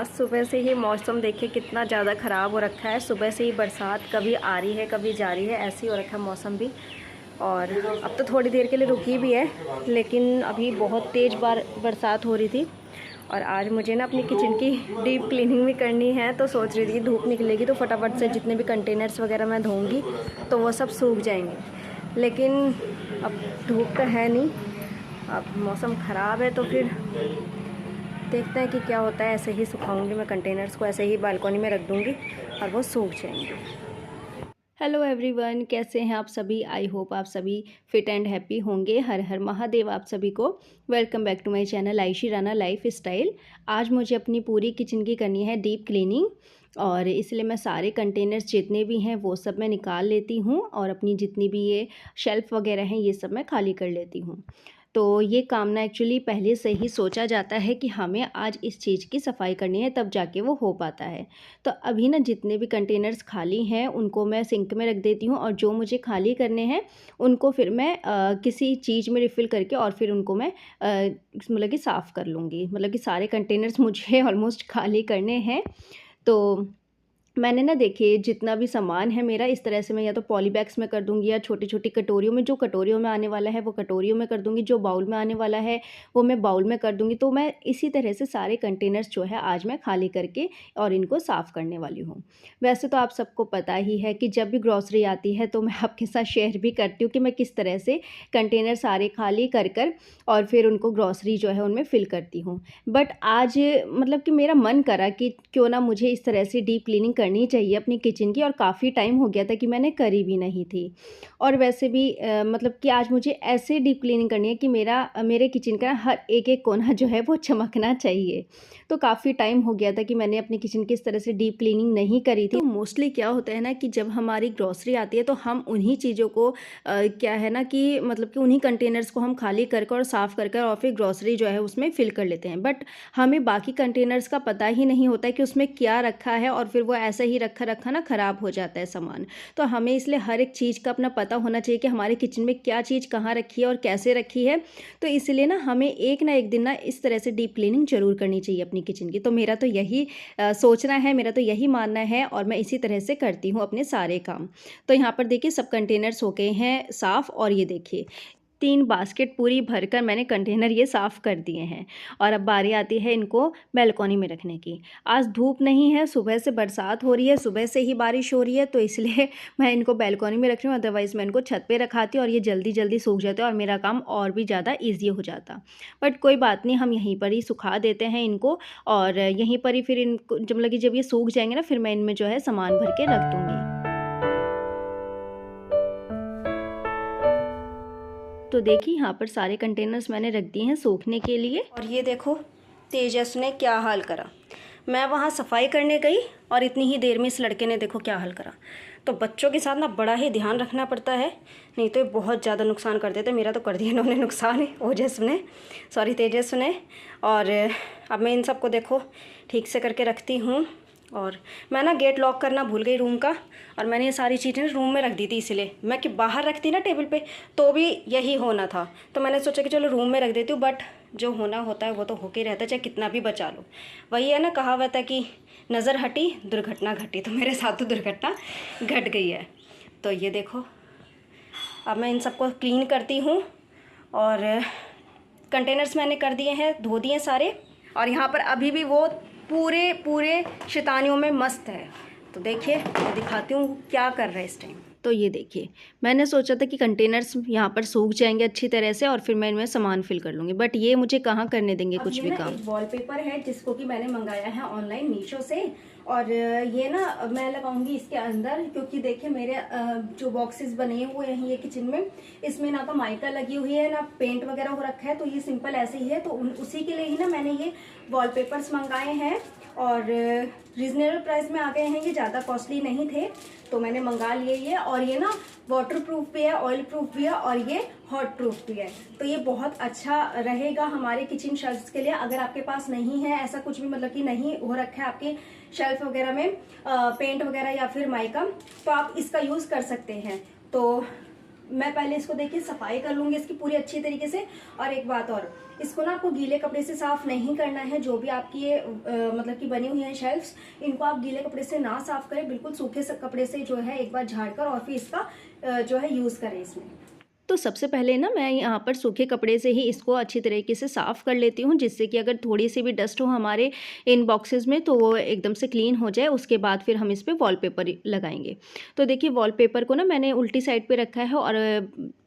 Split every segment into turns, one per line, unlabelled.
आज सुबह से ही मौसम देखिए कितना ज़्यादा ख़राब हो रखा है। सुबह से ही बरसात कभी आ रही है कभी जा रही है, ऐसी हो रखा है मौसम भी। और अब तो थोड़ी देर के लिए रुकी भी है, लेकिन अभी बहुत तेज़ बरसात हो रही थी। और आज मुझे ना अपनी किचन की डीप क्लीनिंग भी करनी है, तो सोच रही थी धूप निकलेगी तो फटाफट से जितने भी कंटेनर्स वगैरह मैं धोऊंगी तो वो सब सूख जाएंगे। लेकिन अब धूप तो है नहीं, अब मौसम ख़राब है, तो फिर देखते हैं कि क्या होता है। ऐसे ही सुखाऊंगी मैं कंटेनर्स को, ऐसे ही बालकनी में रख दूंगी और वो सूख जाएंगे। हेलो एवरीवन, कैसे हैं आप सभी? आई होप आप सभी फिट एंड हैप्पी होंगे। हर हर महादेव आप सभी को। Welcome back to my channel Ayshi Rana lifestyle. आज मुझे अपनी पूरी किचन की करनी है डीप क्लीनिंग, और इसलिए मैं सारे कंटेनर्स जितने भी हैं वो सब मैं निकाल लेती हूँ, और अपनी जितनी भी ये शेल्फ़ वगैरह हैं ये सब मैं खाली कर लेती हूँ। तो ये काम ना एक्चुअली पहले से ही सोचा जाता है कि हमें आज इस चीज़ की सफाई करनी है, तब जाके वो हो पाता है। तो अभी ना जितने भी कंटेनर्स खाली हैं उनको मैं सिंक में रख देती हूँ, और जो मुझे खाली करने हैं उनको फिर मैं किसी चीज़ में रिफ़िल करके और फिर उनको मैं मतलब कि साफ़ कर लूँगी। मतलब कि सारे कंटेनर्स मुझे ऑलमोस्ट खाली करने हैं। तो मैंने ना देखिए जितना भी सामान है मेरा, इस तरह से मैं या तो पॉली बैग्स में कर दूँगी या छोटी-छोटी कटोरियों में, जो कटोरियों में आने वाला है वो कटोरियों में कर दूँगी, जो बाउल में आने वाला है वो मैं बाउल में कर दूँगी। तो मैं इसी तरह से सारे कंटेनर्स जो है आज मैं खाली करके और इनको साफ़ करने वाली हूँ। वैसे तो आप सबको पता ही है कि जब भी ग्रॉसरी आती है तो मैं आपके साथ शेयर भी करती हूँ कि मैं किस तरह से कंटेनर सारे खाली कर और फिर उनको ग्रॉसरी जो है उनमें फ़िल करती हूँ। बट आज मतलब कि मेरा मन करा कि क्यों ना मुझे इस तरह से डीप क्लीनिंग करनी चाहिए अपनी किचन की, और काफ़ी टाइम हो गया था कि मैंने करी भी नहीं थी। और वैसे भी मतलब कि आज मुझे ऐसे डीप क्लीनिंग करनी है कि मेरे किचन का हर एक कोना जो है वो चमकना चाहिए। तो काफ़ी टाइम हो गया था कि मैंने अपनी किचन की इस तरह से डीप क्लीनिंग नहीं करी थी। तो मोस्टली क्या होता है ना कि जब हमारी ग्रॉसरी आती है तो हम उन्हीं चीज़ों को क्या है ना कि मतलब कि उन्हीं कंटेनर्स को हम खाली कर और साफ़ कर और फिर ग्रॉसरी जो है उसमें फ़िल कर लेते हैं। बट हमें बाकी कंटेनर्स का पता ही नहीं होता है कि उसमें क्या रखा है, और फिर वो ऐसा ही रखा ना ख़राब हो जाता है सामान। तो हमें इसलिए हर एक चीज़ का अपना पता होना चाहिए कि हमारे किचन में क्या चीज़ कहाँ रखी है और कैसे रखी है। तो इसलिए ना हमें एक ना एक दिन ना इस तरह से डीप क्लीनिंग ज़रूर करनी चाहिए अपनी किचन की। तो मेरा तो यही सोचना है, मेरा तो यही मानना है, और मैं इसी तरह से करती हूँ अपने सारे काम। तो यहाँ पर देखिए सब कंटेनर्स हो गए हैं साफ़, और ये देखिए 3 बास्केट पूरी भरकर मैंने कंटेनर ये साफ़ कर दिए हैं। और अब बारी आती है इनको बालकनी में रखने की। आज धूप नहीं है, सुबह से बरसात हो रही है, सुबह से ही बारिश हो रही है, तो इसलिए मैं इनको बालकनी में रख रही हूँ। अदरवाइज़ मैं इनको छत पे रखाती और ये जल्दी-जल्दी सूख जाते और मेरा काम और भी ज़्यादा ईज़ी हो जाता। बट कोई बात नहीं, हम यहीं पर ही सुखा देते हैं इनको, और यहीं पर ही फिर इनको जब लगी जब ये सूख जाएँगे ना, फिर मैं इनमें जो है सामान भर के रख दूँगी। तो देखिए यहाँ पर सारे कंटेनर्स मैंने रख दिए हैं सूखने के लिए। और ये देखो तेजस ने क्या हाल करा। मैं वहाँ सफाई करने गई और इतनी ही देर में इस लड़के ने देखो क्या हाल करा। तो बच्चों के साथ ना बड़ा ही ध्यान रखना पड़ता है, नहीं तो ये बहुत ज़्यादा नुकसान कर देते। मेरा तो कर दिया इन्होंने नुकसान, तेजस ने। और अब मैं इन सबको देखो ठीक से करके रखती हूँ। और मैं ना गेट लॉक करना भूल गई रूम का, और मैंने ये सारी चीज़ें रूम में रख दी थी। इसलिए मैं कि बाहर रखती ना टेबल पे तो भी यही होना था, तो मैंने सोचा कि चलो रूम में रख देती हूँ। बट जो होना होता है वो तो होके रहता है, चाहे कितना भी बचा लो। वही है ना कहावत है कि नज़र हटी दुर्घटना घटी, तो मेरे साथ तो दुर्घटना घट गई है। तो ये देखो अब मैं इन सबको क्लीन करती हूँ, और कंटेनर्स मैंने कर दिए हैं, धो दिए सारे। और यहाँ पर अभी भी वो पूरे शैतानियों में मस्त है। तो देखिए मैं दिखाती हूँ क्या कर रहा है इस टाइम। तो ये देखिए मैंने सोचा था कि कंटेनर्स यहाँ पर सूख जाएंगे अच्छी तरह से और फिर मैं इनमें सामान फिल कर लूँगी, बट ये मुझे कहाँ करने देंगे कुछ भी काम। एक वॉलपेपर है जिसको कि मैंने मंगाया है ऑनलाइन मीशो से, और ये ना मैं लगाऊंगी इसके अंदर, क्योंकि देखिए मेरे जो बॉक्सेस बने हुए हैं ये किचन में, इसमें ना तो माइका लगी हुई है ना पेंट वगैरह हो रखा है, तो ये सिंपल ऐसे ही है। तो उसी के लिए ही ना मैंने ये वॉलपेपर्स मंगाए हैं, और रीजनेबल प्राइस में आ गए हैं, ये ज़्यादा कॉस्टली नहीं थे, तो मैंने मंगा लिए ये। और ये ना वाटर प्रूफ भी है, ऑयल प्रूफ भी है, और ये हॉट प्रूफ भी है। तो ये बहुत अच्छा रहेगा हमारे किचन शेल्फ्स के लिए। अगर आपके पास नहीं है ऐसा कुछ भी, मतलब कि नहीं हो रखा है आपके शेल्फ वगैरह में पेंट वगैरह या फिर माइका, तो आप इसका यूज़ कर सकते हैं। तो मैं पहले इसको देखिए सफाई कर लूँगी इसकी पूरी अच्छी तरीके से। और एक बात और, इसको ना आपको गीले कपड़े से साफ़ नहीं करना है। जो भी आपकी ये मतलब कि बनी हुई है शेल्फ्स, इनको आप गीले कपड़े से ना साफ़ करें, बिल्कुल सूखे से कपड़े से जो है एक बार झाड़ कर और फिर इसका जो है यूज़ करें इसमें। तो सबसे पहले ना मैं यहाँ पर सूखे कपड़े से ही इसको अच्छी तरीके से साफ़ कर लेती हूँ, जिससे कि अगर थोड़ी सी भी डस्ट हो हमारे इन बॉक्सेस में तो वो एकदम से क्लीन हो जाए। उसके बाद फिर हम इस पे वॉलपेपर लगाएंगे। तो देखिए वॉलपेपर को ना मैंने उल्टी साइड पे रखा है, और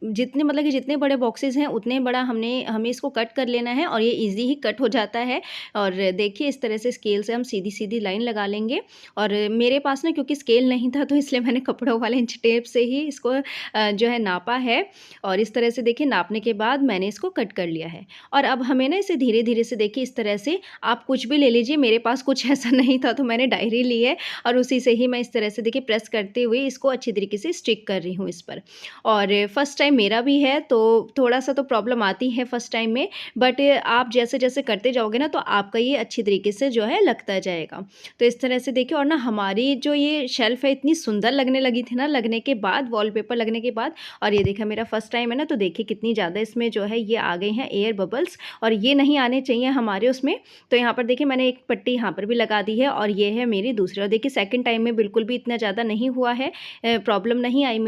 जितने मतलब कि जितने बड़े बॉक्सेस हैं उतने बड़ा हमें इसको कट कर लेना है, और ये ईजी ही कट हो जाता है। और देखिए इस तरह से स्केल से हम सीधी सीधी लाइन लगा लेंगे। और मेरे पास ना क्योंकि स्केल नहीं था, तो इसलिए मैंने कपड़ों वाले इंच टेप से ही इसको जो है नापा है। और इस तरह से देखिए नापने के बाद मैंने इसको कट कर लिया है। और अब हमें ना इसे धीरे-धीरे से देखिए इस तरह से, आप कुछ भी ले लीजिए, मेरे पास कुछ ऐसा नहीं था तो मैंने डायरी ली है, और उसी से ही मैं इस तरह से देखिए प्रेस करते हुए इसको अच्छी तरीके से स्टिक कर रही हूँ इस पर। और फर्स्ट टाइम मेरा भी है तो थोड़ा-सा तो प्रॉब्लम आती है फर्स्ट टाइम में, बट आप जैसे-जैसे करते जाओगे ना तो आपका ये अच्छी तरीके से जो है लगता जाएगा। तो इस तरह से देखिए, और ना हमारी जो ये शेल्फ़ है इतनी सुंदर लगने लगी थी ना लगने के बाद, वॉलपेपर लगने के बाद। और ये देखिए मेरा फर्स्ट टाइम है ना, तो देखिए कितनी ज़्यादा इसमें जो है ये आ गई हैं एयर बबल्स, और ये नहीं आने चाहिए हमारे उसमें। तो यहाँ पर देखिए मैंने एक पट्टी यहाँ पर भी लगा दी है, और ये है मेरी दूसरी। और देखिए सेकंड टाइम में बिल्कुल भी इतना ज़्यादा नहीं हुआ है, प्रॉब्लम नहीं आई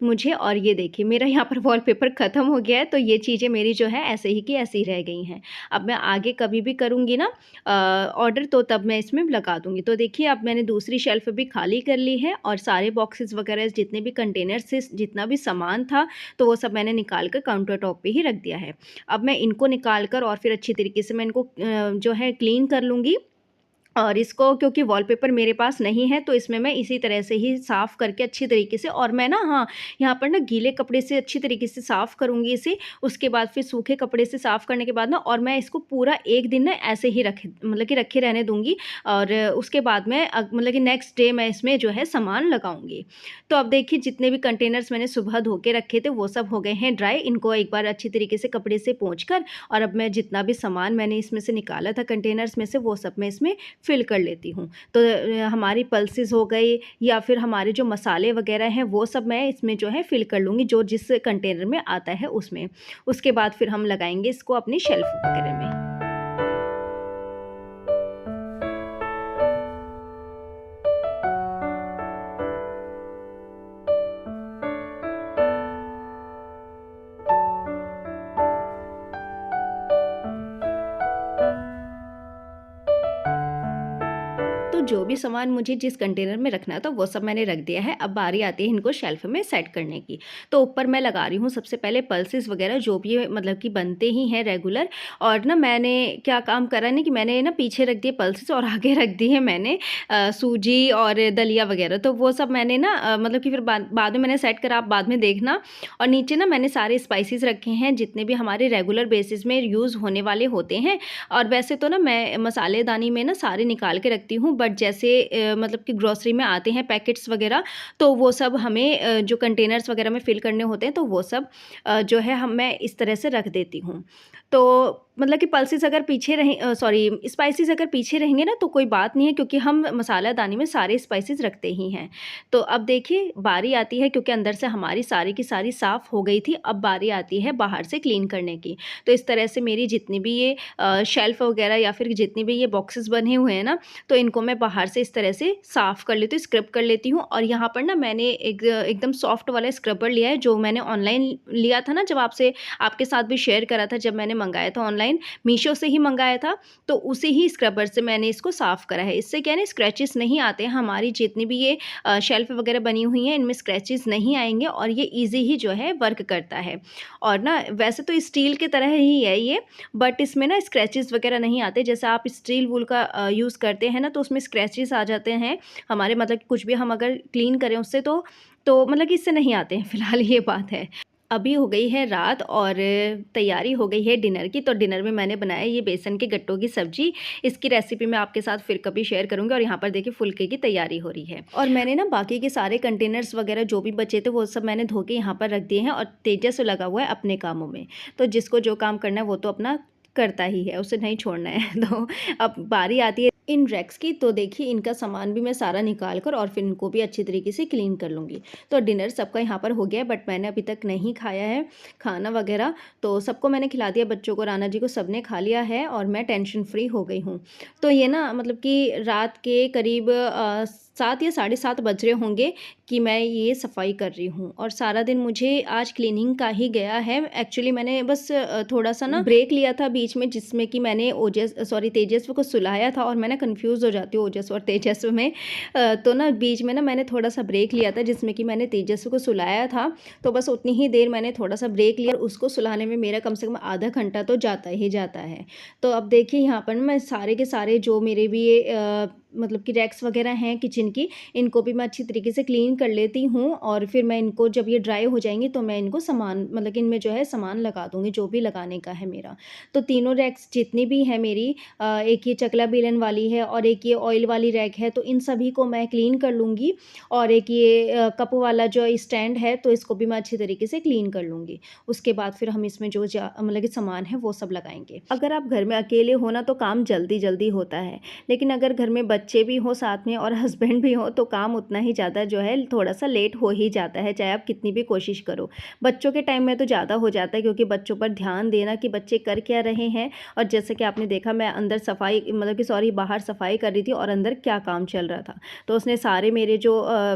मुझे। और ये देखिए मेरा यहाँ पर वॉलपेपर ख़त्म हो गया है, तो ये चीज़ें मेरी जो है ऐसे ही की ऐसे ही रह गई हैं। अब मैं आगे कभी भी करूँगी ना ऑर्डर, तो तब मैं इसमें लगा दूँगी। तो देखिए अब मैंने दूसरी शेल्फ़ भी खाली कर ली है, और सारे बॉक्सेस वगैरह जितने भी कंटेनर से जितना भी सामान था तो वो सब मैंने निकाल कर काउंटर टॉप पे ही रख दिया है। अब मैं इनको निकाल कर और फिर अच्छी तरीके से मैं इनको जो है क्लीन कर लूँगी। और इसको क्योंकि वॉलपेपर मेरे पास नहीं है, तो इसमें मैं इसी तरह से ही साफ़ करके अच्छी तरीके से, और मैं ना हाँ, यहाँ पर ना गीले कपड़े से अच्छी तरीके से साफ़ करूँगी इसे। उसके बाद फिर सूखे कपड़े से साफ़ करने के बाद ना, और मैं इसको पूरा एक दिन ना ऐसे ही रखे रहने दूँगी। और उसके बाद मैं मतलब कि नेक्स्ट डे मैं इसमें जो है सामान लगाऊँगी। तो अब देखिए जितने भी कंटेनर्स मैंने सुबह धो के रखे थे वो सब हो गए हैं ड्राई। इनको एक बार अच्छी तरीके से कपड़े से पोंछ कर, और अब मैं जितना भी सामान मैंने इसमें से निकाला था कंटेनर्स में से, वो सब मैं इसमें फ़िल कर लेती हूँ। तो हमारी पल्सेस हो गई, या फिर हमारे जो मसाले वग़ैरह हैं वो सब मैं इसमें जो है फ़िल कर लूँगी, जो जिस कंटेनर में आता है उसमें। उसके बाद फिर हम लगाएँगे इसको अपनी शेल्फ़ वग़ैरह में। तो जो भी सामान मुझे जिस कंटेनर में रखना था वो सब मैंने रख दिया है। अब बारी आती है इनको शेल्फ में सेट करने की। तो ऊपर मैं लगा रही हूँ सबसे पहले पल्सेस वगैरह जो भी मतलब कि बनते ही हैं रेगुलर। और ना मैंने क्या काम करा ना कि मैंने ना पीछे रख दिए पल्सेस और आगे रख दी है मैंने सूजी और दलिया वगैरह। तो वो सब मैंने ना मतलब कि फिर बाद में मैंने सेट करा, आप बाद में देखना। और नीचे ना मैंने सारे स्पाइसेस रखे हैं जितने भी हमारे रेगुलर बेसिस में यूज़ होने वाले होते हैं। और वैसे तो ना मैं मसालेदानी में ना सारे निकाल के रखती हूँ, बट जैसे मतलब कि ग्रोसरी में आते हैं पैकेट्स वगैरह, तो वो सब हमें जो कंटेनर्स वगैरह में फ़िल करने होते हैं तो वो सब जो है मैं इस तरह से रख देती हूँ। तो मतलब कि पल्सेस अगर पीछे रहें स्पाइसेस अगर पीछे रहेंगे ना तो कोई बात नहीं है, क्योंकि हम मसालादानी में सारे स्पाइसेस रखते ही हैं। तो अब देखिए बारी आती है, क्योंकि अंदर से हमारी सारी की सारी साफ़ हो गई थी, अब बारी आती है बाहर से क्लीन करने की। तो इस तरह से मेरी जितनी भी ये शेल्फ़ वगैरह या फिर जितनी भी ये बॉक्सेस बने हुए हैं ना, तो इनको मैं बाहर से इस तरह से साफ़ कर लेती हूँ, स्क्रब कर लेती हूँ। और यहाँ पर ना मैंने एकदम सॉफ्ट वाला स्क्रबर लिया है, जो मैंने ऑनलाइन लिया था ना, जब आपके साथ भी शेयर करा था, जब मैंने मंगाया था ऑनलाइन, मीशो से ही मंगाया था। तो उसी ही स्क्रबर से मैंने इसको साफ़ करा है। इससे क्या है ना, स्क्रैचेस नहीं आते हैं। हमारी जितनी भी ये शेल्फ़ वगैरह बनी हुई हैं इनमें स्क्रैचेस नहीं आएँगे, और ये ईज़ी ही जो है वर्क करता है। और ना वैसे तो स्टील की तरह ही है ये, बट इसमें ना स्क्रैचेस वगैरह नहीं आते। जैसे आप स्टील वूल का यूज़ करते हैं ना, तो उसमें स्क्रैचेस आ जाते हैं हमारे, मतलब कुछ भी हम अगर क्लीन करें उससे तो मतलब कि इससे नहीं आते हैं, फ़िलहाल ये बात है। अभी हो गई है रात और तैयारी हो गई है डिनर की। तो डिनर में मैंने बनाया ये बेसन के गट्टों की सब्ज़ी। इसकी रेसिपी मैं आपके साथ फिर कभी शेयर करूँगी। और यहाँ पर देखिए फुलके की तैयारी हो रही है। और मैंने ना बाकी के सारे कंटेनर्स वगैरह जो भी बचे थे वो सब मैंने धो के यहाँ पर रख दिए हैं, और तेजस लगा हुआ है अपने कामों में। तो जिसको जो काम करना है वो तो अपना करता ही है, उसे नहीं छोड़ना है। तो अब बारी आती है इन रैक्स की। तो देखिए इनका सामान भी मैं सारा निकाल कर और फिर इनको भी अच्छी तरीके से क्लीन कर लूँगी। तो डिनर सबका यहाँ पर हो गया है, बट मैंने अभी तक नहीं खाया है खाना वगैरह। तो सबको मैंने खिला दिया, बच्चों को, राना जी को, सबने खा लिया है और मैं टेंशन फ्री हो गई हूँ। तो ये ना मतलब कि रात के करीब 7 या 7:30 बज रहे होंगे कि मैं ये सफाई कर रही हूँ, और सारा दिन मुझे आज क्लीनिंग का ही गया है। एक्चुअली मैंने बस थोड़ा सा ना ब्रेक लिया था बीच में, जिसमें कि मैंने तेजस्व को सुलाया था, और मैं ना कंफ्यूज हो जाती हूँ ओजस्व और तेजस्व में। तो ना बीच में ना मैंने थोड़ा सा ब्रेक लिया था, जिसमें कि मैंने तेजस्व को सुलाया था। तो बस उतनी ही देर मैंने थोड़ा सा ब्रेक लिया, और उसको सुलाने में मेरा कम से कम आधा घंटा तो जाता ही जाता है। तो अब देखिए यहाँ पर मैं सारे के सारे जो मेरे भी मतलब कि रैक्स वगैरह हैं किचन की, इनको भी मैं अच्छी तरीके से क्लीन कर लेती हूँ, और फिर मैं इनको जब ये ड्राई हो जाएंगी तो मैं इनको सामान मतलब कि इनमें जो है सामान लगा दूँगी जो भी लगाने का है मेरा। तो तीनों रैक्स जितनी भी है मेरी, एक ये चकला बेलन वाली है और एक ये ऑयल वाली रैक है, तो इन सभी को मैं क्लीन कर लूँगी। और एक ये कप वाला जो स्टैंड है, तो इसको भी मैं अच्छी तरीके से क्लीन कर लूँगी। उसके बाद फिर हम इसमें जो मतलब कि सामान है वो सब लगाएंगे। अगर आप घर में अकेले हो ना तो काम जल्दी जल्दी होता है, लेकिन अगर घर में बच्चे भी हो साथ में और हस्बैंड भी हो तो काम उतना ही ज़्यादा जो है थोड़ा सा लेट हो ही जाता है, चाहे आप कितनी भी कोशिश करो। बच्चों के टाइम में तो ज़्यादा हो जाता है, क्योंकि बच्चों पर ध्यान देना कि बच्चे कर क्या रहे हैं। और जैसे कि आपने देखा, मैं अंदर सफाई मतलब कि बाहर सफाई कर रही थी और अंदर क्या काम चल रहा था, तो उसने सारे मेरे जो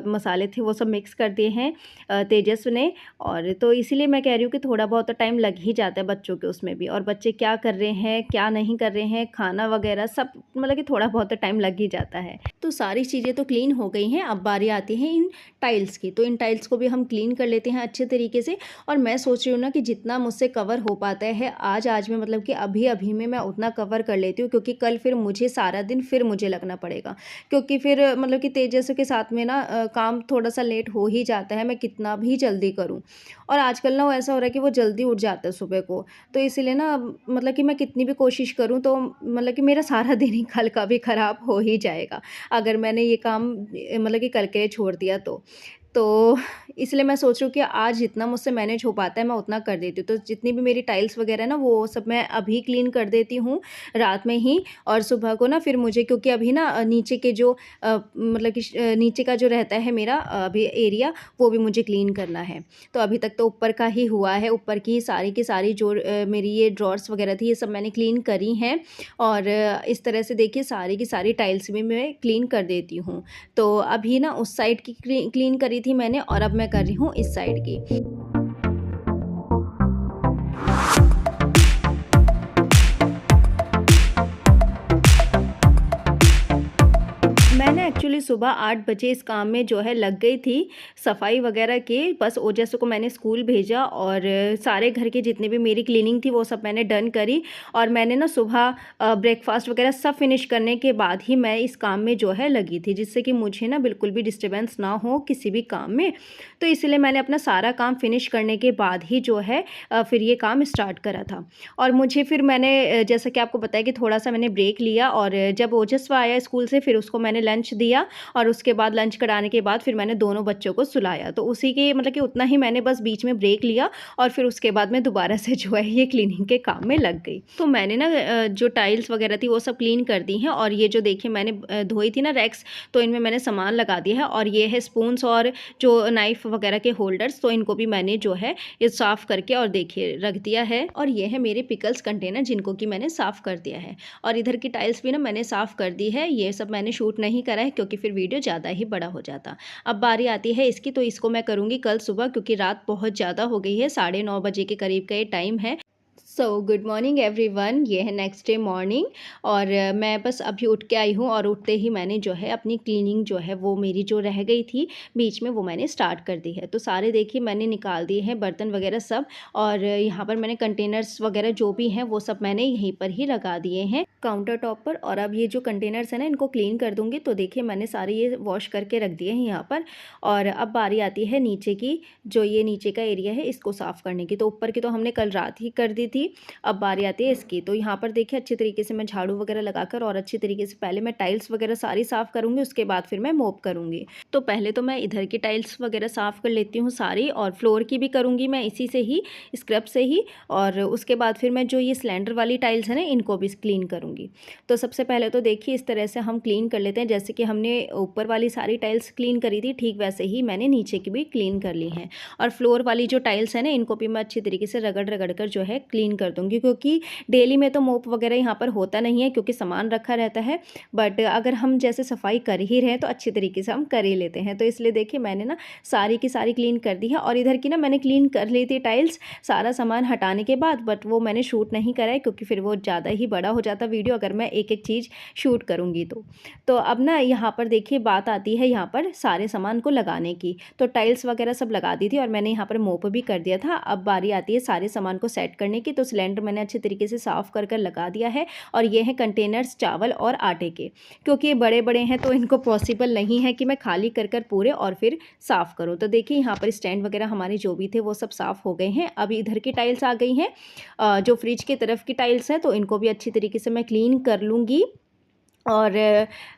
मसाले थे वो सब मिक्स कर दिए हैं तेजस्व ने। और तो इसीलिए मैं कह रही हूँ कि थोड़ा बहुत तो टाइम लग ही जाता है बच्चों के उसमें भी, और बच्चे क्या कर रहे हैं क्या नहीं कर रहे हैं, खाना वगैरह सब मतलब कि थोड़ा बहुत तो टाइम लग ही जाता है। तो सारी चीज़ें तो क्लीन हो गई हैं, अब बारी आती है इन टाइल्स की। तो इन टाइल्स को भी हम क्लीन कर लेते हैं अच्छे तरीके से। और मैं सोच रही हूँ ना कि जितना मुझसे कवर हो पाता है आज में, मतलब कि अभी अभी में मैं उतना कवर कर लेती हूँ, क्योंकि कल फिर मुझे सारा दिन फिर मुझे लगना पड़ेगा, क्योंकि फिर मतलब कि तेजस्व के साथ में ना काम थोड़ा सा लेट हो ही जाता है, मैं कितना भी जल्दी करूँ। और आजकल ना वो ऐसा हो रहा है कि वो जल्दी उठ जाता है सुबह को, तो इसीलिए ना मतलब कि मैं कितनी भी कोशिश करूँ तो मतलब कि मेरा सारा दिन ही कल का भी ख़राब हो ही जाएगा, अगर मैंने ये काम मतलब कि कल के लिए छोड़ दिया तो इसलिए मैं सोच रही हूँ कि आज जितना मुझसे मैनेज हो पाता है मैं उतना कर देती हूँ। तो जितनी भी मेरी टाइल्स वगैरह ना वो सब मैं अभी क्लीन कर देती हूँ रात में ही, और सुबह को ना फिर मुझे, क्योंकि अभी ना नीचे के जो मतलब कि नीचे का जो रहता है मेरा अभी एरिया, वो भी मुझे क्लीन करना है। तो अभी तक तो ऊपर का ही हुआ है, ऊपर की सारी जो मेरी ये ड्रॉर्स वगैरह थी ये सब मैंने क्लीन करी हैं। और इस तरह से देखिए सारी की सारी टाइल्स भी मैं क्लीन कर देती हूँ। तो अभी ना उस साइड की क्लीन करी थी मैंने, और अब मैं कर रही हूँ इस साइड की। मैंने एक्चुअली सुबह 8 बजे इस काम में जो है लग गई थी, सफाई वगैरह की। बस ओजस्व को मैंने स्कूल भेजा और सारे घर के जितने भी मेरी क्लीनिंग थी वो सब मैंने डन करी। और मैंने ना सुबह ब्रेकफास्ट वगैरह सब फिनिश करने के बाद ही मैं इस काम में जो है लगी थी, जिससे कि मुझे ना बिल्कुल भी डिस्टर्बेंस ना हो किसी भी काम में। तो इसलिए मैंने अपना सारा काम फिनिश करने के बाद ही जो है फिर ये काम स्टार्ट करा था। और मुझे फिर मैंने जैसा कि आपको बताया कि थोड़ा सा मैंने ब्रेक लिया, और जब ओजस्व आया स्कूल से फिर उसको मैंने लंच दिया, और उसके बाद लंच कराने के बाद फिर मैंने दोनों बच्चों को सुलाया। तो उसी के मतलब कि उतना ही मैंने बस बीच में ब्रेक लिया, और फिर उसके बाद मैं दोबारा से जो है ये क्लीनिंग के काम में लग गई। तो मैंने ना जो टाइल्स वगैरह थी वो सब क्लीन कर दी हैं, और ये जो देखिए मैंने धोई थी ना रैक्स, तो इनमें मैंने सामान लगा दिया है। और ये है स्पून्स और जो नाइफ़ वगैरह के होल्डर्स, तो इनको भी मैंने जो है ये साफ़ करके और देखिए रख दिया है। और ये है मेरे पिकल्स कंटेनर, जिनको कि मैंने साफ़ कर दिया है। और इधर की टाइल्स भी ना मैंने साफ़ कर दी है। ये सब मैंने शूट नहीं करा है, क्योंकि फिर वीडियो ज़्यादा ही बड़ा हो जाता। अब बारी आती है इसकी, तो इसको मैं करूँगी कल सुबह, क्योंकि रात बहुत ज़्यादा हो गई है, 9:30 बजे के करीब का ये टाइम है। सो गुड मॉर्निंग एवरीवन, ये है नेक्स्ट डे मॉर्निंग। और मैं बस अभी उठ के आई हूँ, और उठते ही मैंने जो है अपनी क्लीनिंग जो है वो मेरी जो रह गई थी बीच में, वो मैंने स्टार्ट कर दी है। तो सारे देखिए मैंने निकाल दिए हैं बर्तन वगैरह सब, और यहाँ पर मैंने कंटेनर्स वगैरह जो भी हैं वो सब मैंने यहीं पर ही लगा दिए हैं काउंटर टॉप पर। और अब ये जो कंटेनर्स हैं ना इनको क्लीन कर दूँगी। तो देखिए मैंने सारे ये वॉश करके रख दिए हैं यहाँ पर। और अब बारी आती है नीचे की, जो ये नीचे का एरिया है इसको साफ़ करने की। तो ऊपर की तो हमने कल रात ही कर दी थी, थी। अब बारी आती है इसकी। तो यहाँ पर देखिए अच्छी तरीके से मैं झाड़ू वगैरह लगाकर और अच्छी तरीके से पहले मैं टाइल्स वगैरह सारी साफ़ करूँगी, उसके बाद फिर मैं मोप करूँगी। तो पहले तो मैं इधर की टाइल्स वगैरह साफ़ कर लेती हूँ सारी, और फ्लोर की भी करूँगी मैं इसी से ही, स्क्रब से ही। और उसके बाद फिर मैं जो ये सिलेंडर वाली टाइल्स है ना, इनको भी क्लीन करूँगी। तो सबसे पहले तो देखिए इस तरह से हम क्लीन कर लेते हैं। जैसे कि हमने ऊपर वाली सारी टाइल्स क्लीन करी थी, ठीक वैसे ही मैंने नीचे की भी क्लीन कर ली हैं। और फ्लोर वाली जो टाइल्स है ना, इनको भी मैं अच्छी तरीके से रगड़ रगड़ कर जो है क्लीन कर दूँगी, क्योंकि डेली में तो मोप वगैरह यहाँ पर होता नहीं है क्योंकि सामान रखा रहता है। बट अगर हम जैसे सफाई कर ही रहे हैं तो अच्छी तरीके से हम कर ही लेते हैं। तो इसलिए देखिए मैंने ना सारी की सारी क्लीन कर दी है। और इधर की ना मैंने क्लीन कर ली थी टाइल्स सारा सामान हटाने के बाद, बट वो मैंने शूट नहीं करा है क्योंकि फिर वो ज़्यादा ही बड़ा हो जाता वीडियो अगर मैं एक एक चीज़ शूट करूँगी तो अब ना यहाँ पर देखिए बात आती है यहाँ पर सारे सामान को लगाने की। तो टाइल्स वगैरह सब लगा दी थी और मैंने यहाँ पर मोप भी कर दिया था। अब बारी आती है सारे सामान को सेट करने की। तो सिलेंडर मैंने अच्छे तरीके से साफ़ कर कर लगा दिया है। और ये हैं कंटेनर्स चावल और आटे के, क्योंकि ये बड़े बड़े हैं तो इनको पॉसिबल नहीं है कि मैं खाली कर कर पूरे और फिर साफ़ करूँ। तो देखिए यहाँ पर स्टैंड वगैरह हमारे जो भी थे वो सब साफ़ हो गए हैं। अब इधर की टाइल्स आ गई हैं, जो फ्रिज की तरफ की टाइल्स हैं, तो इनको भी अच्छी तरीके से मैं क्लीन कर लूँगी। और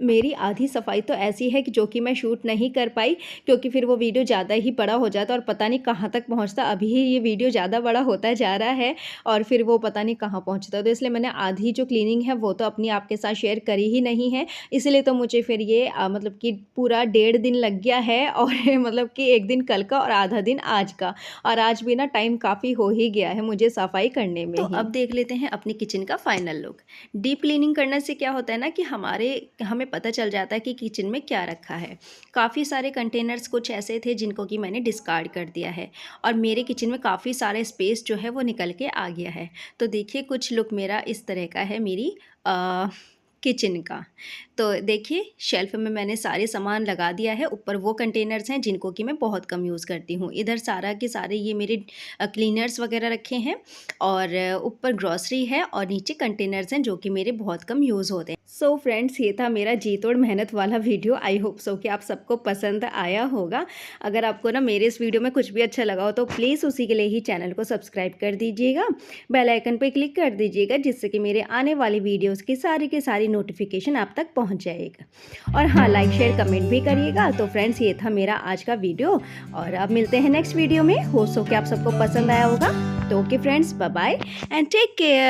मेरी आधी सफाई तो ऐसी है कि जो कि मैं शूट नहीं कर पाई क्योंकि फिर वो वीडियो ज़्यादा ही बड़ा हो जाता और पता नहीं कहाँ तक पहुँचता। अभी ही ये वीडियो ज़्यादा बड़ा होता जा रहा है और फिर वो पता नहीं कहाँ पहुँचता। तो इसलिए मैंने आधी जो क्लीनिंग है वो तो अपनी आपके साथ शेयर करी ही नहीं है। इसलिए तो मुझे फिर ये मतलब कि पूरा 1.5 दिन लग गया है और मतलब कि 1 दिन कल का और आधा दिन आज का। और आज भी ना टाइम काफ़ी हो ही गया है मुझे सफाई करने में। तो अब देख लेते हैं अपनी किचन का फाइनल लुक। डीप क्लीनिंग करने से क्या होता है ना कि हमें पता चल जाता है कि किचन में क्या रखा है। काफ़ी सारे कंटेनर्स कुछ ऐसे थे जिनको कि मैंने डिस्कार्ड कर दिया है और मेरे किचन में काफ़ी सारे स्पेस जो है वो निकल के आ गया है। तो देखिए कुछ लुक मेरा इस तरह का है मेरी किचन का। तो देखिए शेल्फ में मैंने सारे सामान लगा दिया है। ऊपर वो कंटेनर्स हैं जिनको कि मैं बहुत कम यूज़ करती हूँ। इधर सारा के सारे ये मेरे क्लीनर्स वगैरह रखे हैं और ऊपर ग्रॉसरी है और नीचे कंटेनर्स हैं जो कि मेरे बहुत कम यूज़ होते हैं। सो फ्रेंड्स, ये था मेरा जी तोड़ मेहनत वाला वीडियो। आई होप सो कि आप सबको पसंद आया होगा। अगर आपको ना मेरे इस वीडियो में कुछ भी अच्छा लगा हो तो प्लीज़ उसी के लिए ही चैनल को सब्सक्राइब कर दीजिएगा, बेल आइकन पर क्लिक कर दीजिएगा, जिससे कि मेरे आने वाली वीडियोज़ की सारी नोटिफिकेशन आप तक पहुंच जाएगा। और हाँ, लाइक शेयर कमेंट भी करिएगा। तो फ्रेंड्स, ये था मेरा आज का वीडियो और अब मिलते हैं नेक्स्ट वीडियो में। हो सो कि आप सबको पसंद आया होगा। तो okay friends, bye bye and take care.